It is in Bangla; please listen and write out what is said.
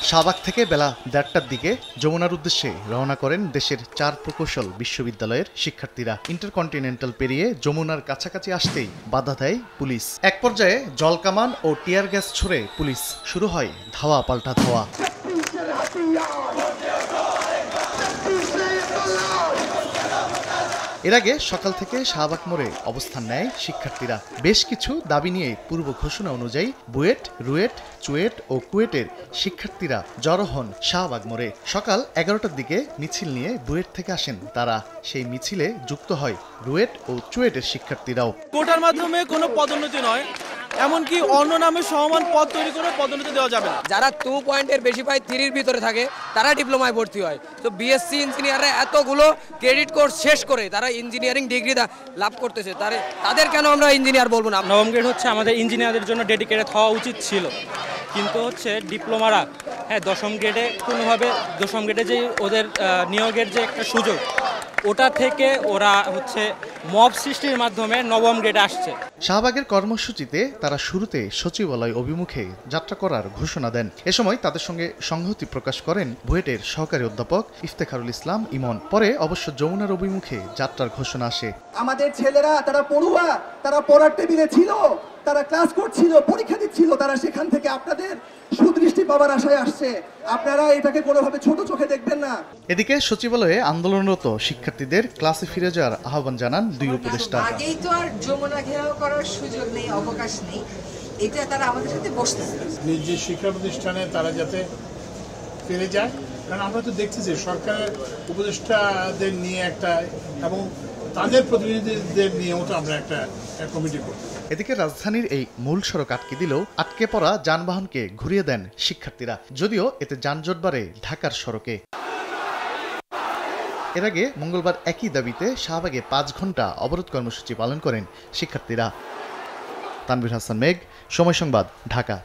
শাহবাগ থেকে বেলা ১:৩০টার দিকে যমুনার উদ্দেশ্যে রওনা করেন দেশের ৪ প্রকৌশল বিশ্ববিদ্যালয়ের শিক্ষার্থীরা। ইন্টারকন্টিনেন্টাল পেরিয়ে যমুনার কাছাকাছি আসতেই বাধা দেয় পুলিশ। এক পর্যায়ে জলকামান ও টিয়ার গ্যাস ছুড়ে পুলিশ। শুরু হয় ধাওয়া পাল্টা ধাওয়া। এর আগে সকাল থেকে শাহবাগ মোড়ে অবস্থান নেয় শিক্ষার্থীরা। বেশ কিছু দাবি নিয়ে পূর্ব ঘোষণা অনুযায়ী বুয়েট, রুয়েট, চুয়েট ও কুয়েটের শিক্ষার্থীরা জড়ো হন শাহবাগ মোড়ে। সকাল ১১টার দিকে মিছিল নিয়ে বুয়েট থেকে আসেন তারা। সেই মিছিলে যুক্ত হয় রুয়েট ও চুয়েটের শিক্ষার্থীরাও। কোটার মাধ্যমে কোনো পদোন্নতি নয়, এমনকি অন্য নামে সমান পদ তৈরি করে পদোন্নতি দেওয়া যাবে না। যারা 2 পয়েন্টের বেশি পায় 3-এর ভিতরে থাকে তারা ডিপ্লোমায় ভর্তি হয়। তো বিএসসি ইঞ্জিনিয়াররা এতগুলো ক্রেডিট কোর্স শেষ করে তারা ইঞ্জিনিয়ারিং ডিগ্রি লাভ করতেছে, তাদের কেন আমরা ইঞ্জিনিয়ার বলবো না? নবম গ্রেড হচ্ছে আমাদের ইঞ্জিনিয়ারদের জন্য ডেডিকেটেড হওয়া উচিত ছিল, কিন্তু হচ্ছে ডিপ্লোমারা দশম গ্রেডে যে ওদের নিয়োগের যে একটা সুযোগ, ওটা থেকে ওরা হচ্ছে মব সৃষ্টির মাধ্যমে নবম গ্রেডে আসছে। শাহবাগের কর্মসূচিতে তারা শুরুতে সচিবালয় অভিমুখে যাত্রা করার ঘোষণা দেন। এ সময় তাদের সঙ্গে সংহতি প্রকাশ করেন বুয়েটের সহকারী অধ্যাপক ইফতেখারুল ইসলাম ইমন। পরে অবশ্য যমুনার অভিমুখে যাত্রার ঘোষণা আসে। আমাদের ছেলেরা তারা পড়ুয়া, তারা পড়ার টেবিলে ছিল, তারা ক্লাস করছিল, পরীক্ষা দিচ্ছিল, তারা সেখান থেকে আপনাদের সুদৃষ্টি পাওয়ার আশায় আসছে। আপনারা এটাকে কোনোভাবে ছোট চোখে দেখবেন না। এদিকে সচিবালয়ে আন্দোলনরত শিক্ষার্থীদের ক্লাসে ফিরে যাওয়ার আহ্বান জানান দুই উপদেষ্টা। আগেই তো আর যমুনা ঘেরাও করার সুযোগ নেই, অবকাশ নেই, এটা তারা আমাদের সাথে বসতেছে। নিজ শিক্ষা প্রতিষ্ঠানে তারা যাতে ফিরে যায়, কারণ আমরা তো দেখছি যে সরকারের উপদেষ্টাদের নিয়ে একটা এবং তাদের প্রতিনিধিদের নিয়েও তো আমরা একটা কমিটি করি। এদিকে রাজধানীর এই মূল সড়ক আটকে দিলেও আটকে পড়া যানবাহনকে ঘুরিয়ে দেন শিক্ষার্থীরা, যদিও এতে যানজট বাড়ে ঢাকার সড়কে। এর আগে মঙ্গলবার একই দাবিতে শাহবাগে ৫ ঘন্টা অবরোধ কর্মসূচি পালন করেন শিক্ষার্থীরা। তানভীর হাসান মেঘ, সময় সংবাদ, ঢাকা।